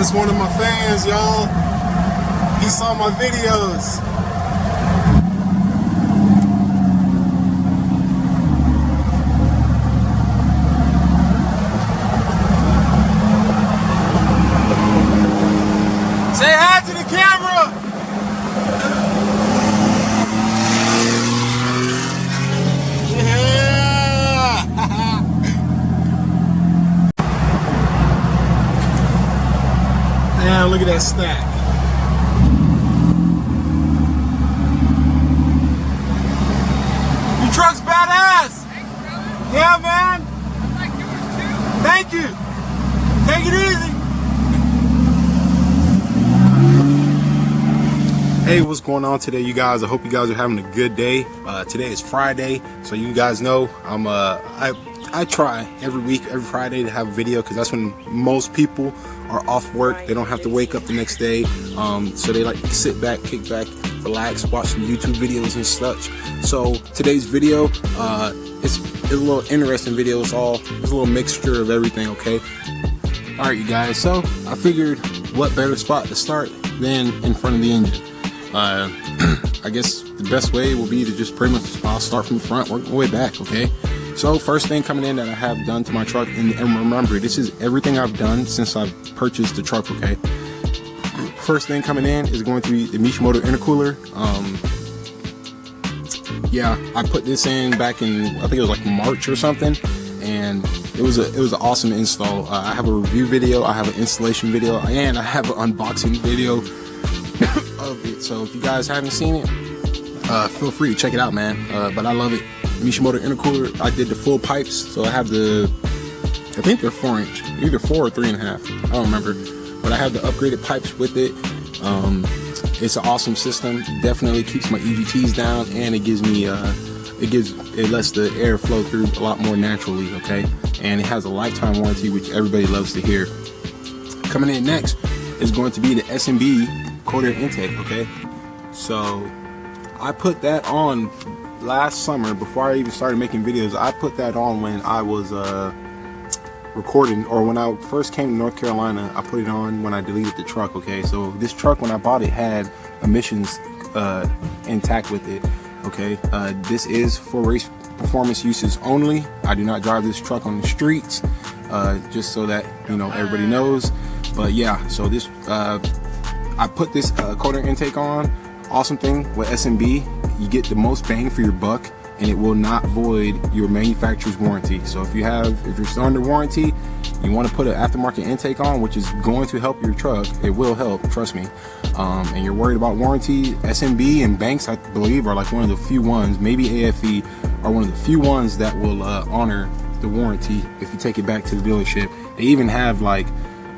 That's one of my fans, y'all. He saw my videos. Say hi to the camera. Damn, look at that stack. Your truck's badass. Thanks, brother. Yeah, man. I like yours too. Thank you. Take it easy. Hey, what's going on today, you guys? I hope you guys are having a good day. Today is Friday, so you guys know I try every week, every Friday to have a video because that's when most people are off work. They don't have to wake up the next day, so they like to sit back, kick back, relax, watch some YouTube videos and such. So today's video, it's a little interesting video. It's a little mixture of everything. Okay. All right, you guys. So I figured, what better spot to start than in front of the engine? I guess the best way will be to just pretty much I'll start from the front, work my way back. Okay. So first thing coming in that I have done to my truck, and remember, this is everything I've done since I've purchased the truck. Okay. First thing coming in is going to be the Manifold intercooler. Yeah, I put this in back in, I think it was like March or something, and it was an awesome install. I have a review video, I have an installation video, and I have an unboxing video of it. So if you guys haven't seen it, feel free to check it out, man. But I love it. Manifold intercooler. I did the full pipes, so I have I think they're 4-inch, either 4 or 3.5. I don't remember, but I have the upgraded pipes with it. It's an awesome system. Definitely keeps my EGTs down, and it gives me it lets the air flow through a lot more naturally. Okay, and it has a lifetime warranty, which everybody loves to hear. Coming in next is going to be the SMB Quarter Intake. Okay, so I put that on last summer before I even started making videos. I put that on when I was recording, or when I first came to North Carolina. I put it on when I deleted the truck. Okay, so this truck, when I bought it, had emissions intact with it. Okay, this is for race performance uses only. I do not drive this truck on the streets, just so that you know, everybody knows. But yeah, so this I put this quarter intake on. Awesome thing with SMB, you get the most bang for your buck, and it will not void your manufacturer's warranty. So if you're still under warranty, you want to put an aftermarket intake on, which is going to help your truck. It will help, trust me. And you're worried about warranty, SMB and Banks, I believe, are like one of the few ones, maybe AFE are one of the few ones that will honor the warranty if you take it back to the dealership. They even have like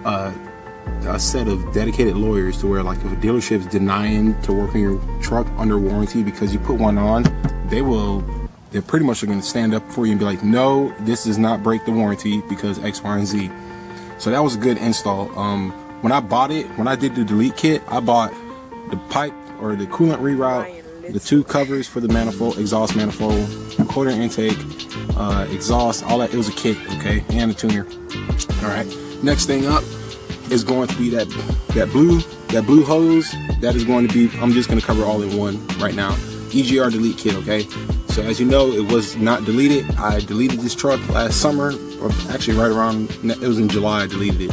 a set of dedicated lawyers to where, like, if a dealership's denying to work on your truck under warranty because you put one on, they're pretty much going to stand up for you and be like, no, this does not break the warranty because X, Y, and Z. So that was a good install. When I bought it, when I did the delete kit, I bought the pipe or the coolant reroute, the 2 covers for the manifold, exhaust manifold, quarter intake, exhaust, all that. It was a kit, okay, and a tuner. All right, next thing up is going to be that blue hose. That is going to be, I'm just going to cover all in one right now. EGR delete kit. Okay, so as you know, it was not deleted. I deleted this truck last summer, or actually right around, it was in July I deleted it.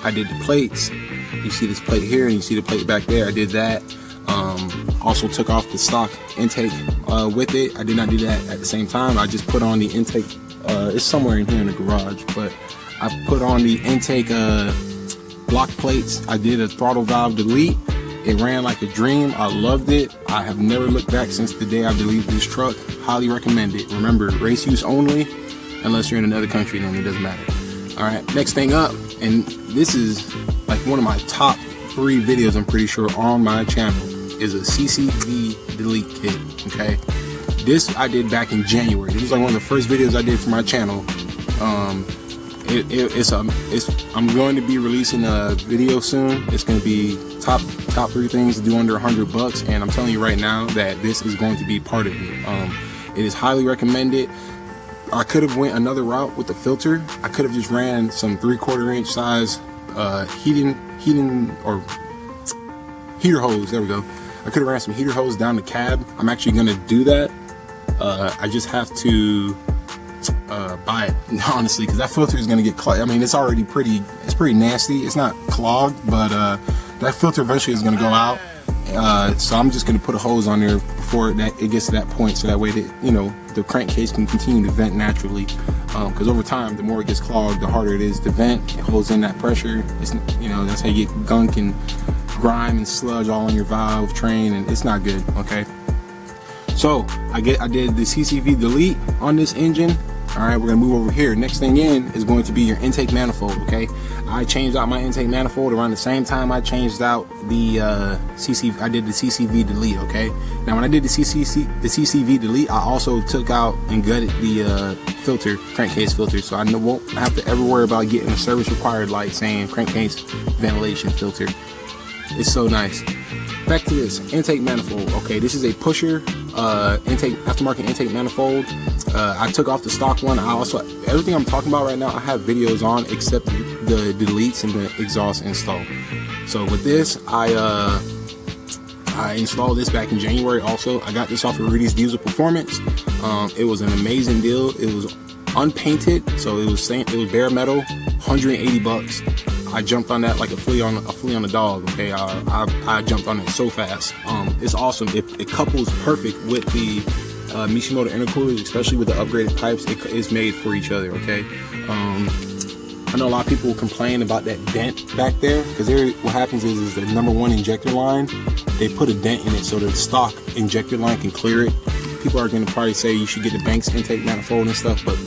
I did the plates. You see this plate here, and you see the plate back there. I did that. Also took off the stock intake with it. I did not do that at the same time. I just put on the intake. It's somewhere in here in the garage, but I put on the intake block plates. I did a throttle valve delete. It ran like a dream. I loved it. I have never looked back since the day I deleted this truck. Highly recommend it. Remember, race use only, unless you're in another country, then it doesn't matter. All right, next thing up, and this is like one of my top 3 videos, I'm pretty sure, on my channel, is a CCV delete kit. Okay, this I did back in January. This was like one of the first videos I did for my channel. I'm going to be releasing a video soon. It's going to be top 3 things to do under $100, and I'm telling you right now that this is going to be part of it. It is highly recommended. I could have went another route with the filter. I could have just ran some 3/4 inch size heater hose. There we go. I could have ran some heater hose down the cab. I'm actually gonna do that. I just have to buy it, honestly, because that filter is gonna get clogged. I mean, it's already pretty nasty. It's not clogged, but that filter eventually is gonna go out. So I'm just gonna put a hose on there before it gets to that point, so that way that, you know, the crankcase can continue to vent naturally. Because over time, the more it gets clogged, the harder it is to vent. It holds in that pressure. It's, you know, that's how you get gunk and grime and sludge all on your valve train, and it's not good. Okay. So I did the CCV delete on this engine. All right, we're gonna move over here. Next thing in is going to be your intake manifold. Okay, I changed out my intake manifold around the same time I changed out the I did the CCV delete. Okay, now when I did the CCV delete, I also took out and gutted the filter, crankcase filter, so I won't have to ever worry about getting a service required light saying crankcase ventilation filter. It's so nice. Back to this intake manifold. Okay, this is a pusher aftermarket intake manifold. I took off the stock one. I also, everything I'm talking about right now, I have videos on except the deletes and the exhaust install. So with this, I installed this back in January. Also, I got this off of Rudy's Diesel Performance. It was an amazing deal. It was unpainted, so it was bare metal, 180 bucks. I jumped on that like a flea on a dog. Okay, I jumped on it so fast. It's awesome. It couples perfect with the Mishimoto intercoolers, especially with the upgraded pipes. It's made for each other. Okay. I know a lot of people complain about that dent back there, because what happens is the number one injector line, they put a dent in it so the stock injector line can clear it. People are going to probably say you should get the Banks intake manifold and stuff, but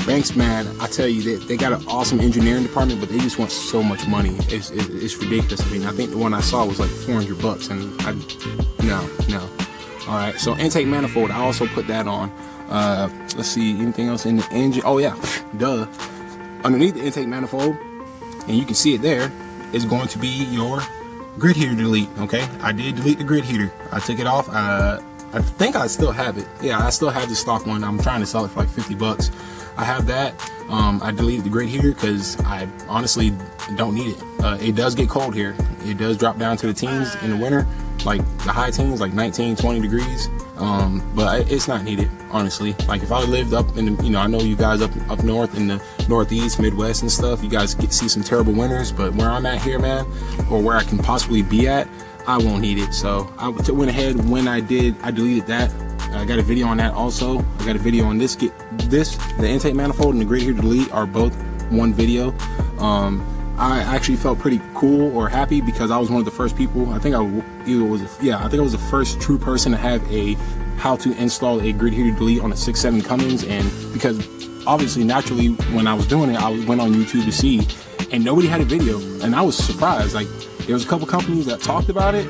Banks, man, I tell you, they got an awesome engineering department, but they just want so much money. It's ridiculous. I mean, I think the one I saw was like 400 bucks, and no. All right, so intake manifold, I also put that on. Let's see, anything else in the engine? Oh yeah, duh. Underneath the intake manifold, and you can see it there, is going to be your grid heater delete. Okay, I did delete the grid heater. I took it off. I think I still have it. Yeah, I still have the stock one. I'm trying to sell it for like 50 bucks. I have that. I deleted the grid heater because I honestly don't need it. It does get cold here. It does drop down to the teens in the winter, like the high teens, like 19, 20 degrees. But it's not needed, honestly. Like if I lived up in the, I know you guys up north in the Northeast, Midwest and stuff, you guys see some terrible winters, but where I'm at here, man, or where I can possibly be at, I won't need it. So I went ahead when I deleted that. I got a video on that also. I got a video on this. The intake manifold and the grid heater delete are both one video. I actually felt pretty cool or happy because I was one of the first people. I think I was the first true person to have how to install a grid heater delete on a 6.7 Cummins. And because obviously naturally when I was doing it, I went on YouTube to see, and nobody had a video, and I was surprised. Like there was a couple companies that talked about it,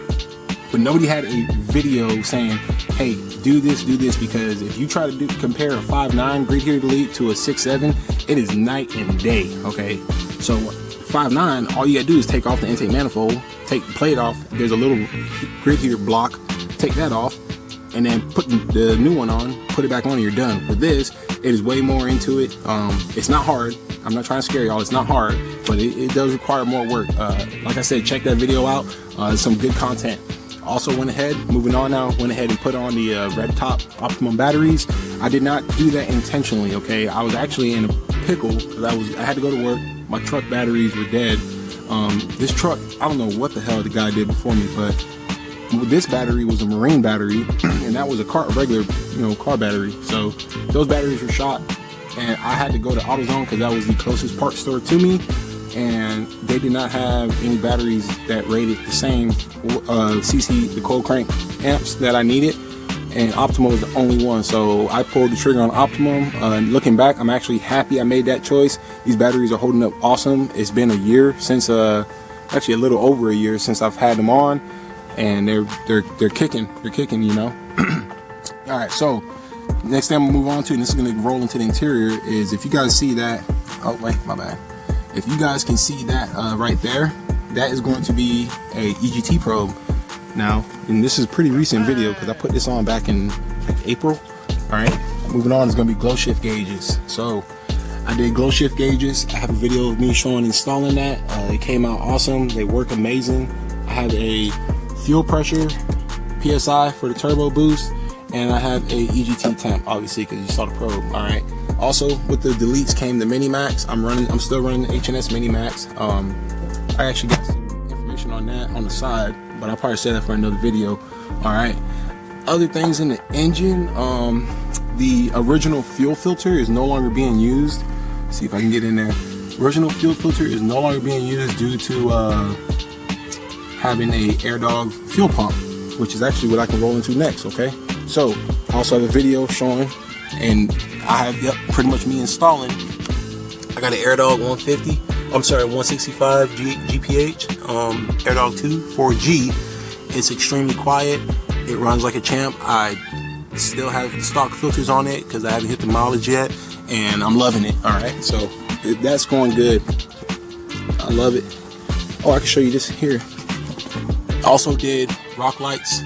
but nobody had a video saying, hey, do this, because if you try to compare a 5.9 grid heater delete to a 6.7, it is night and day. Okay, so 5.9, all you gotta do is take off the intake manifold, take the plate off. There's a little grid heater block, take that off, and then put the new one on, put it back on, and you're done. With this, it is way more into it. It's not hard. I'm not trying to scare y'all. It's not hard, but it does require more work. Like I said, check that video out. Some good content. Also went ahead and put on the red top Optima batteries. I did not do that intentionally. Okay, I was actually in a pickle because I had to go to work. My truck batteries were dead. This truck, I don't know what the hell the guy did before me, but this battery was a marine battery, and that was a regular car battery. So those batteries were shot, and I had to go to AutoZone because that was the closest parts store to me, and they did not have any batteries that rated the same the cold crank amps that I needed, and Optima was the only one. So I pulled the trigger on Optimum. Looking back, I'm actually happy I made that choice. These batteries are holding up awesome. It's been a year since, actually a little over a year since I've had them on, and they're kicking. All right, so next thing I'm gonna move on to, and this is gonna roll into the interior, is if you guys see that. Oh wait, my bad. If you guys can see that right there, that is going to be a EGT probe. Now, and this is a pretty recent video because I put this on back in like April. All right, moving on is going to be glow shift gauges. So I did glow shift gauges. I have a video of me showing installing that. It came out awesome. They work amazing. I have a fuel pressure PSI for the turbo boost, and I have a EGT temp, obviously, because you saw the probe. All right. Also, with the deletes came the Mini Max. I'm still running the H&S Mini Max. I actually got some information on that on the side, but I'll probably say that for another video. All right. Other things in the engine, the original fuel filter is no longer being used. Let's see if I can get in there. Original fuel filter is no longer being used due to having a Air Dog fuel pump, which is actually what I can roll into next. Okay, so I also have a video showing, and I have pretty much me installing. I got an Air Dog 150. I'm sorry, 165 GPH Air Dog 2 4G. It's extremely quiet. It runs like a champ. I still have stock filters on it because I haven't hit the mileage yet, and I'm loving it. All right, so that's going good. I love it. Oh, I can show you this here. Also did rock lights.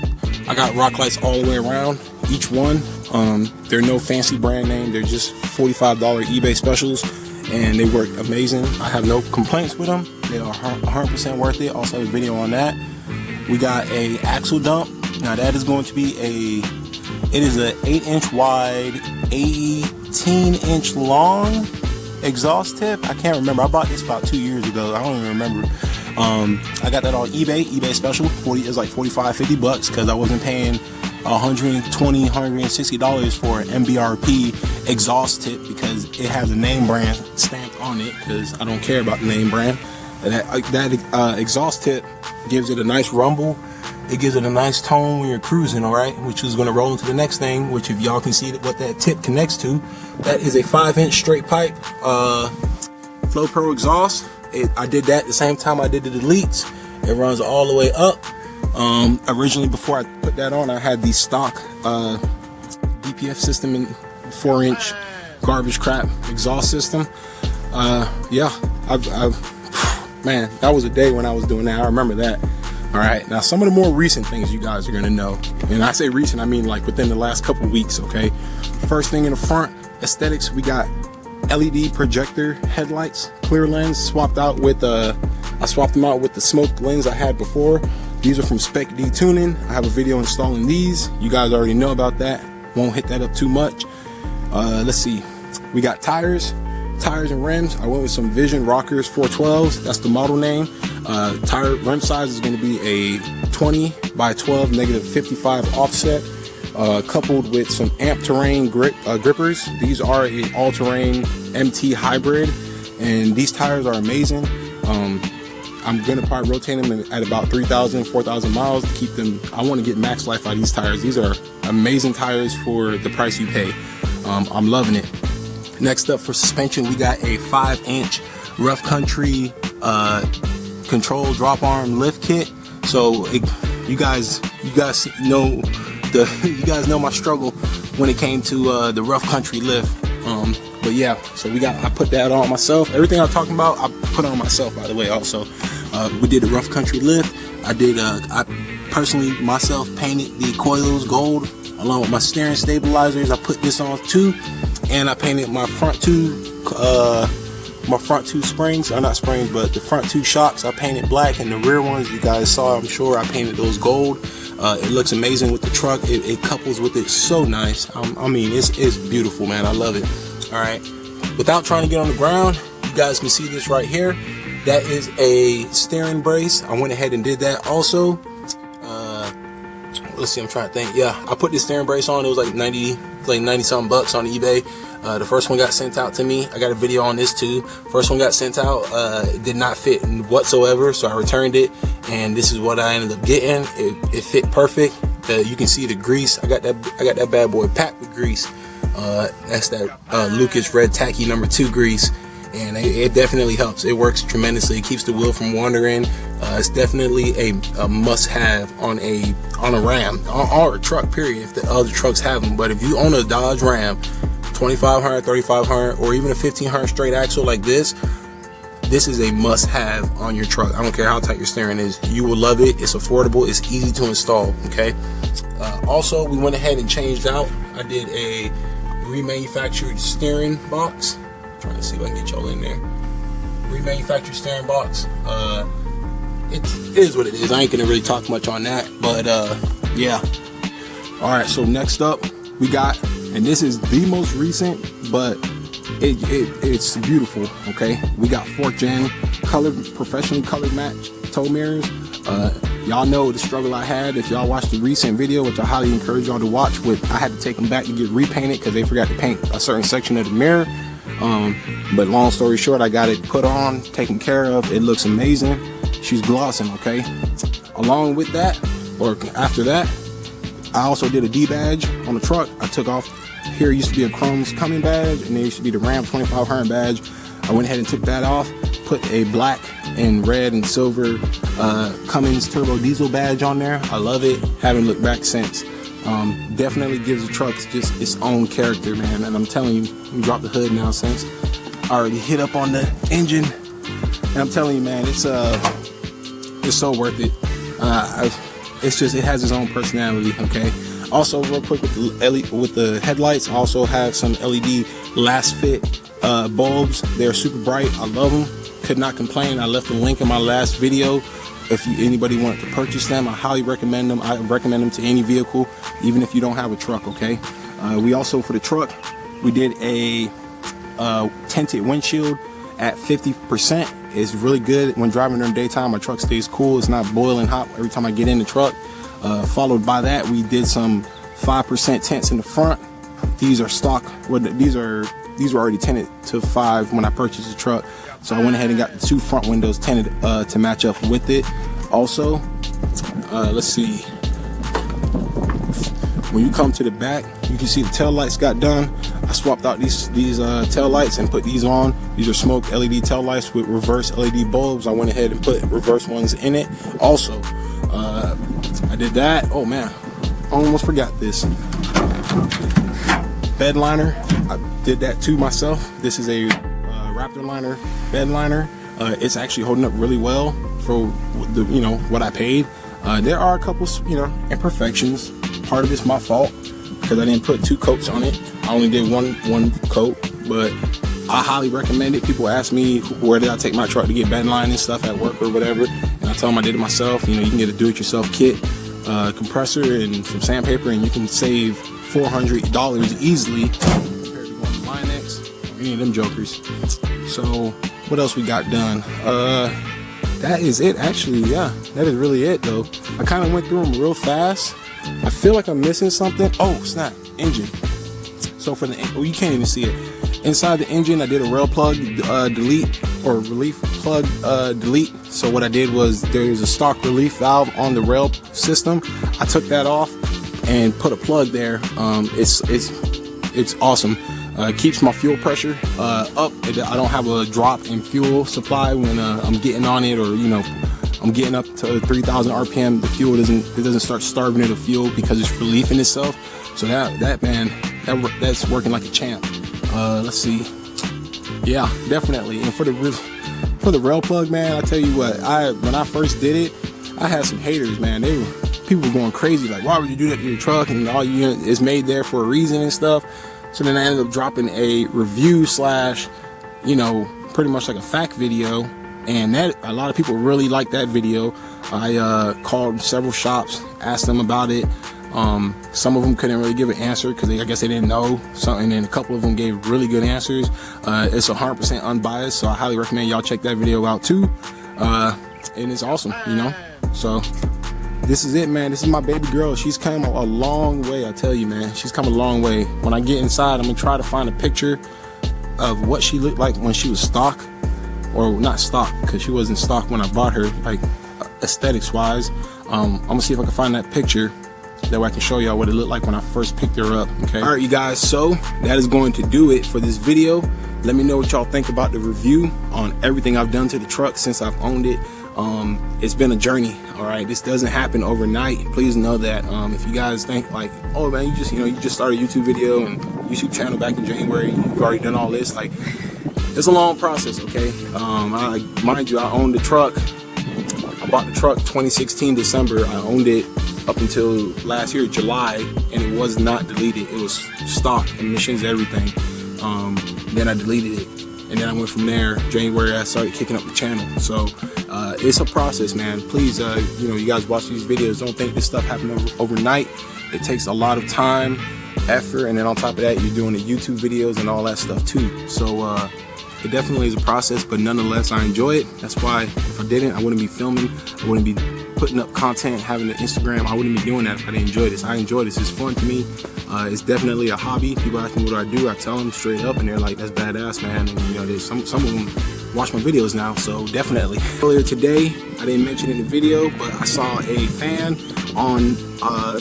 I got rock lights all the way around each one. They're no fancy brand name. They're just $45 eBay specials, and they work amazing. I have no complaints with them. They are 100% worth it. Also have a video on that. We got a axle dump. Now that is going to be it is an 8-inch wide, 18-inch long exhaust tip. I can't remember. I bought this about 2 years ago. I don't even remember. I got that on eBay special. It's like $45-50 bucks because I wasn't paying $120, $160 for an MBRP exhaust tip because it has a name brand stamped on it, because I don't care about the name brand. That exhaust tip gives it a nice rumble. It gives it a nice tone when you're cruising, all right? Which is going to roll into the next thing, which if y'all can see what that tip connects to, that is a 5-inch straight pipe Flow Pro exhaust. I did that the same time I did the deletes. It runs all the way up. Originally, before I put that on, I had the stock DPF system in 4-inch garbage crap exhaust system. Yeah, man, that was a day when I was doing that. I remember that. All right, now some of the more recent things you guys are gonna know, and I say recent, I mean like within the last couple weeks. Okay, first thing in the front, aesthetics, we got LED projector headlights, clear lens, swapped out with I swapped them out with the smoke lens I had before. These are from Spec D Tuning. I have a video installing these. You guys already know about that. Won't hit that up too much. Let's see, we got tires and rims. I went with some Vision Rockers 412s. That's the model name. Tire rim size is going to be a 20 by 12 -55 offset, coupled with some Amp Terrain grippers. These are a all-terrain MT hybrid, and these tires are amazing. I'm going to probably rotate them at about 3,000, 4,000 miles to keep them. I want to get max life out of these tires. These are amazing tires for the price you pay. I'm loving it. Next up for suspension, we got a 5-inch Rough Country control drop arm lift kit. So you guys know you guys know my struggle when it came to the Rough Country lift. But yeah, so I put that on myself. Everything I'm talking about, I put on myself, by the way. Also, we did a Rough Country lift. I personally myself painted the coils gold along with my steering stabilizers. I put this on too, and I painted my front two springs, or not springs, but the front two shocks I painted black, and the rear ones you guys saw, I'm sure, I painted those gold. It looks amazing with the truck. It couples with it so nice. I mean, it's beautiful, man. I love it. All right, without trying to get on the ground, you guys can see this right here. That is a steering brace. I went ahead and did that also. Let's see, I'm trying to think. Yeah, I put this steering brace on. It was like 90 something bucks on eBay. The first one got sent out to me. I got a video on this too. First one got sent out. It did not fit whatsoever, so I returned it, and this is what I ended up getting. It fit perfect. You can see the grease. I got that bad boy packed with grease. That's that Lucas Red Tacky #2 grease, and it definitely helps. It works tremendously. It keeps the wheel from wandering. It's definitely a must-have on a Ram or a truck. Period. If the other trucks have them, but if you own a Dodge Ram 2500, 3500, or even a 1500 straight axle like this is a must-have on your truck. I don't care how tight your steering is. You will love it. It's affordable. It's easy to install. Okay. Also, we went ahead and changed out. I did a remanufactured steering box. Trying to see if I can get y'all in there. Remanufactured steering box. It is what it is. I ain't gonna really talk much on that, but yeah. All right, so next up we got, and this is the most recent, but it's beautiful. Okay, we got 4th gen professionally colored matte tow mirrors. Y'all know the struggle I had. If y'all watched the recent video, which I highly encourage y'all to watch, I had to take them back to get repainted because they forgot to paint a certain section of the mirror. But long story short, I got it put on, taken care of. It looks amazing. She's glossing. Okay, along with that, or after that, I also did a D badge on the truck. I took off, here used to be a Chrome's Cummins badge, and there used to be the Ram 2500 badge. I went ahead and took that off, put a black and red and silver Cummins turbo diesel badge on there. I love it. Haven't looked back since. Definitely gives the truck just its own character, man. And I'm telling you, you drop the hood now since I already hit up on the engine, and I'm telling you, man, it's so worth it. It's just, it has its own personality. Okay. Also, real quick with the headlights, I also have some LED last fit bulbs. They're super bright. I love them. Could not complain. I left a link in my last video. If anybody wanted to purchase them, I highly recommend them. I recommend them to any vehicle, even if you don't have a truck. Okay. We also, for the truck, we did a tinted windshield at 50%. It's really good when driving during daytime. My truck stays cool. It's not boiling hot every time I get in the truck. Followed by that, we did some 5% tints in the front. These are stock. These were already tinted to 5 when I purchased the truck. So I went ahead and got the 2 front windows tinted to match up with it. Also, let's see. When you come to the back, you can see the tail lights got done. I swapped out these tail lights and put these on. These are smoke LED tail lights with reverse LED bulbs. I went ahead and put reverse ones in it. Also, I did that. Oh man, I almost forgot this. Bedliner, I did that too myself. This is a Raptor liner bedliner. It's actually holding up really well for the, what I paid. There are a couple, imperfections. Part of it's my fault because I didn't put 2 coats on it. I only did one coat, but I highly recommend it. People ask me where did I take my truck to get bedline and stuff at work or whatever, and I tell them I did it myself. You can get a do-it-yourself kit, compressor and some sandpaper, and you can save $400 easily compared to going to Linex or any of them jokers. So what else we got done? That is it, actually. Yeah, that is really it though. I kind of went through them real fast. I feel like I'm missing something. Oh snap, engine. So for the, you can't even see it. Inside the engine, I did a rail plug delete, or relief plug delete. So what I did was, there's a stock relief valve on the rail system. I took that off and put a plug there. It's awesome. It keeps my fuel pressure up. I don't have a drop in fuel supply when I'm getting on it, or I'm getting up to 3,000 RPM. The fuel doesn't start starving it of fuel because it's relieving itself. So that's working like a champ. Let's see. Yeah, definitely. And for the rail plug, man, I tell you what, when I first did it, I had some haters, man. People were going crazy, like, why would you do that to your truck? And all it's made there for a reason and stuff. So then I ended up dropping a review / pretty much like a fact video, and that a lot of people really liked that video. I called several shops, asked them about it. Some of them couldn't really give an answer because I guess they didn't know something, and a couple of them gave really good answers. It's 100% unbiased, so I highly recommend y'all check that video out too. And it's awesome, So this is it, man. This is my baby girl. She's come a long way, I tell you, man. She's come a long way. When I get inside, I'm gonna try to find a picture of what she looked like when she was stock, or not stock, because she wasn't stock when I bought her, like aesthetics wise. I'm gonna see if I can find that picture, that way I can show y'all what it looked like when I first picked her up. Okay. All right, you guys, so that is going to do it for this video. Let me know what y'all think about the review on everything I've done to the truck since I've owned it. It's been a journey. All right, this doesn't happen overnight. Please know that. If you guys think like, oh man, you just started a YouTube video and YouTube channel back in January, you've already done all this, like, it's a long process. Okay. Mind you, I owned the truck. I bought the truck 2016 December. I owned it up until last year July, and it was not deleted. It was stock, emissions, everything. Then I deleted it and then I went from there. January I started kicking up the channel. So it's a process, man. Please, you know, you guys watch these videos, don't think this stuff happened overnight. It takes a lot of time, effort, and then on top of that, you're doing the YouTube videos and all that stuff too. So it definitely is a process, but nonetheless, I enjoy it. That's why if I didn't, I wouldn't be filming. I wouldn't be putting up content, having an Instagram. I wouldn't be doing that if I didn't enjoy this. I enjoy this. It's fun to me. It's definitely a hobby. People ask me what I do. I tell them straight up, and they're like, "That's badass, man." And you know, there's some of them watch my videos now, so definitely. Earlier today, I didn't mention it in the video, but I saw a fan on,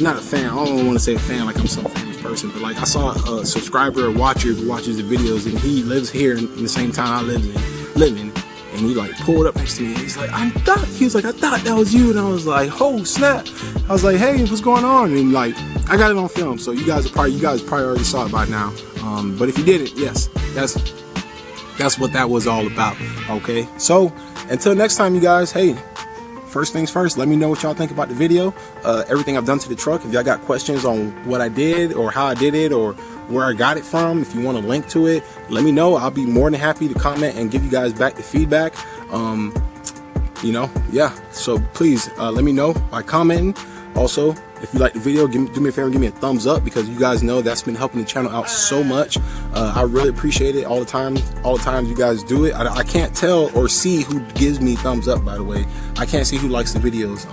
not a fan, I don't want to say a fan like I'm some famous person, but like I saw a subscriber or watcher who watches the videos, and he lives here in the same town I live in, and he like pulled up next to me, and he's like, I thought that was you, and I was like, oh snap. I was like, hey, what's going on? And like, I got it on film, so you guys probably already saw it by now. But if you didn't, yes, that's what that was all about. Okay, so until next time, you guys, hey, first things first, let me know what y'all think about the video, everything I've done to the truck. If y'all got questions on what I did or how I did it or where I got it from, if you want a link to it, let me know. I'll be more than happy to comment and give you guys back the feedback. You know, yeah, so please let me know by commenting. Also, if you like the video, do me a favor, give me a thumbs up, because you guys know that's been helping the channel out so much. I really appreciate it all the time you guys do it. I can't tell or see who gives me thumbs up, by the way. I can't see who likes the videos.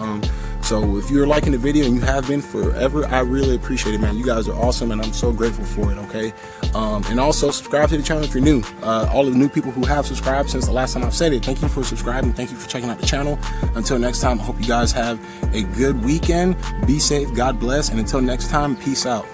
So if you're liking the video, and you have been forever, I really appreciate it, man. You guys are awesome, and I'm so grateful for it, okay? And also subscribe to the channel if you're new. All of the new people who have subscribed since the last time I've said it, thank you for subscribing. Thank you for checking out the channel. Until next time, I hope you guys have a good weekend. Be safe, God bless, and until next time, peace out.